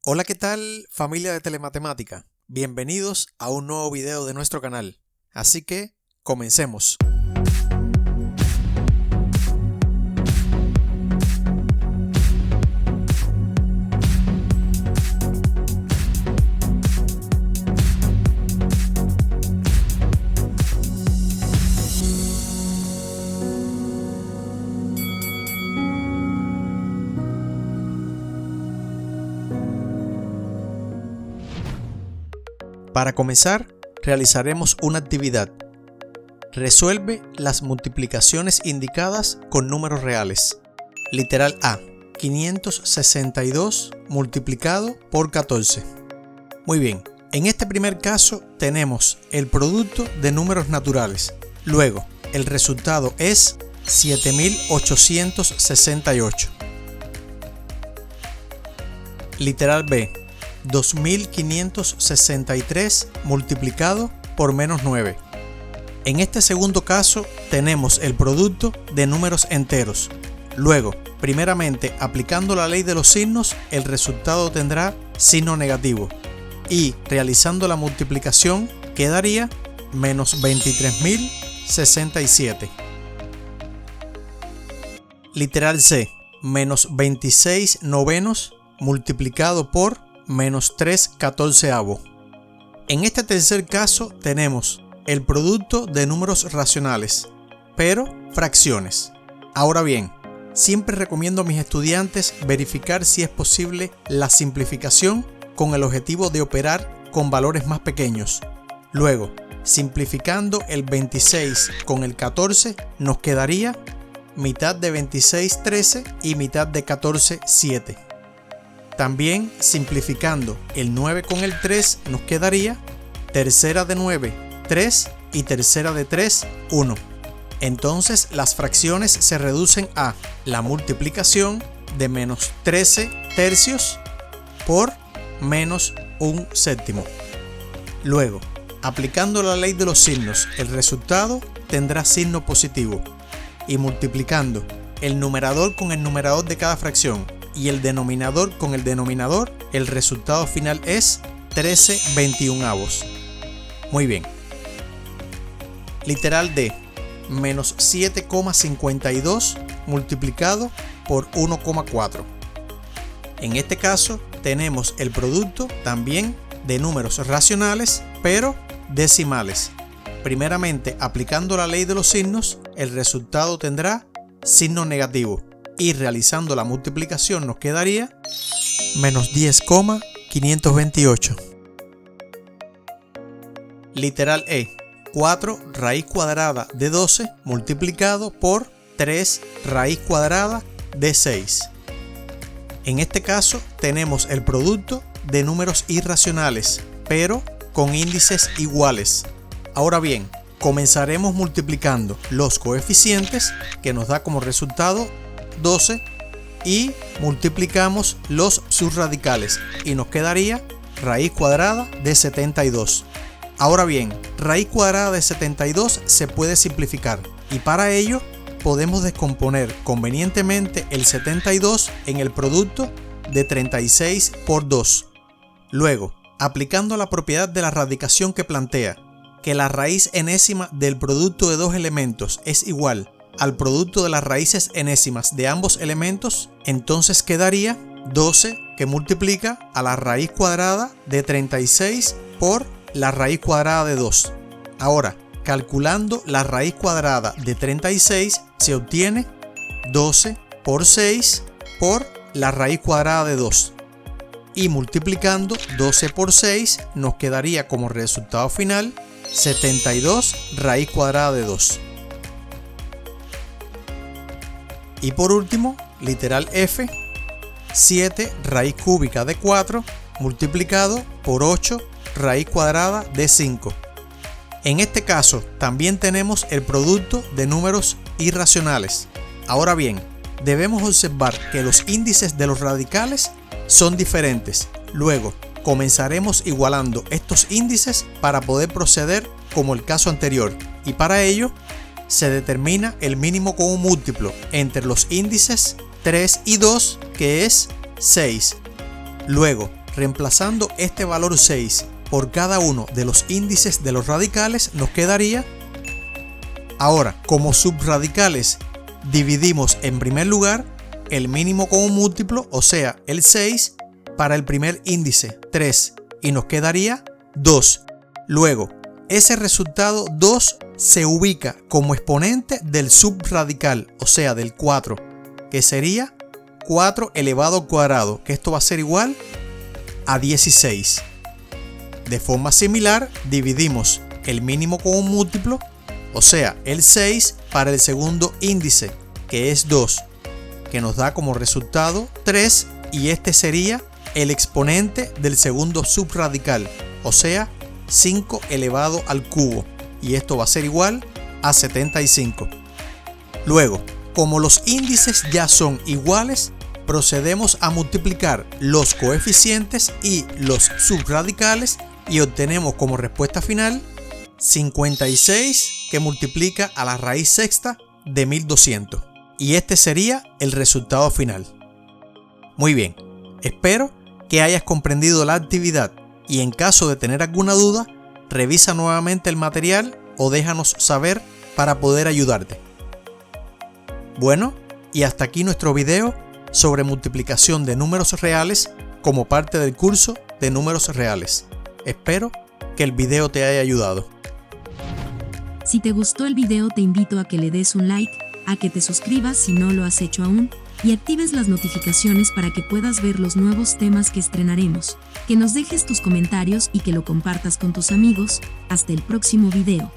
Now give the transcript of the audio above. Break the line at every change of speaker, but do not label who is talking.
Hola, ¿qué tal, familia de Telematemática? Bienvenidos a un nuevo video de nuestro canal. Así que, comencemos. Para comenzar, realizaremos una actividad. Resuelve las multiplicaciones indicadas con números reales. Literal A, 562 multiplicado por 14. Muy bien, en este primer caso tenemos el producto de números naturales. Luego, el resultado es 7868. Literal B, 2563 multiplicado por menos 9. En este segundo caso tenemos el producto de números enteros. Luego, primeramente aplicando la ley de los signos, el resultado tendrá signo negativo. Y realizando la multiplicación quedaría menos 23.067. Literal C, menos 26 novenos multiplicado por menos 3 catorceavos. En este tercer caso tenemos el producto de números racionales, pero fracciones. Ahora bien, siempre recomiendo a mis estudiantes verificar si es posible la simplificación con el objetivo de operar con valores más pequeños. Luego, simplificando el 26 con el 14 nos quedaría mitad de 26 13 y mitad de 14 7. También simplificando el 9 con el 3 nos quedaría tercera de 9, 3 y tercera de 3, 1. Entonces las fracciones se reducen a la multiplicación de menos 13 tercios por menos 1 séptimo. Luego, aplicando la ley de los signos, el resultado tendrá signo positivo. Y multiplicando el numerador con el numerador de cada fracción y el denominador con el denominador, el resultado final es 13/21. Muy bien. Literal D, menos 7,52 multiplicado por 1,4. En este caso tenemos el producto también de números racionales, pero decimales. Primeramente, aplicando la ley de los signos, el resultado tendrá signo negativo. Y realizando la multiplicación nos quedaría menos 10,528. Literal E, 4 raíz cuadrada de 12 multiplicado por 3 raíz cuadrada de 6. En este caso tenemos el producto de números irracionales, pero con índices iguales. Ahora bien, comenzaremos multiplicando los coeficientes, que nos da como resultado 12, y multiplicamos los subradicales y nos quedaría raíz cuadrada de 72. Ahora bien, raíz cuadrada de 72 se puede simplificar y para ello podemos descomponer convenientemente el 72 en el producto de 36 por 2. Luego, aplicando la propiedad de la radicación que plantea que la raíz enésima del producto de dos elementos es igual al producto de las raíces enésimas de ambos elementos, entonces quedaría 12 que multiplica a la raíz cuadrada de 36 por la raíz cuadrada de 2. Ahora, calculando la raíz cuadrada de 36, se obtiene 12 por 6 por la raíz cuadrada de 2. Y multiplicando 12 por 6 nos quedaría como resultado final 72 raíz cuadrada de 2. Y por último, literal F, 7 raíz cúbica de 4 multiplicado por 8 raíz cuadrada de 5. En este caso también tenemos el producto de números irracionales. Ahora bien, debemos observar que los índices de los radicales son diferentes. Luego, comenzaremos igualando estos índices para poder proceder como el caso anterior. Y para ello, se determina el mínimo común múltiplo entre los índices 3 y 2, que es 6. Luego, reemplazando este valor 6 por cada uno de los índices de los radicales, nos quedaría. Ahora, como subradicales, dividimos en primer lugar el mínimo común múltiplo, o sea, el 6, para el primer índice, 3, y nos quedaría 2. Luego, ese resultado 2 se ubica como exponente del subradical, o sea, del 4, que sería 4 elevado al cuadrado, que esto va a ser igual a 16. De forma similar, dividimos el mínimo común múltiplo, o sea, el 6, para el segundo índice, que es 2, que nos da como resultado 3, y este sería el exponente del segundo subradical, o sea, 5 elevado al cubo, y esto va a ser igual a 75. Luego, como los índices ya son iguales, procedemos a multiplicar los coeficientes y los subradicales y obtenemos como respuesta final 56 que multiplica a la raíz sexta de 1200. Y este sería el resultado final. Muy bien, espero que hayas comprendido la actividad y en caso de tener alguna duda, revisa nuevamente el material o déjanos saber para poder ayudarte. Bueno, y hasta aquí nuestro video sobre multiplicación de números reales como parte del curso de números reales. Espero que el video te haya ayudado.
Si te gustó el video, te invito a que le des un like, a que te suscribas si no lo has hecho aún, y actives las notificaciones para que puedas ver los nuevos temas que estrenaremos, que nos dejes tus comentarios y que lo compartas con tus amigos. Hasta el próximo video.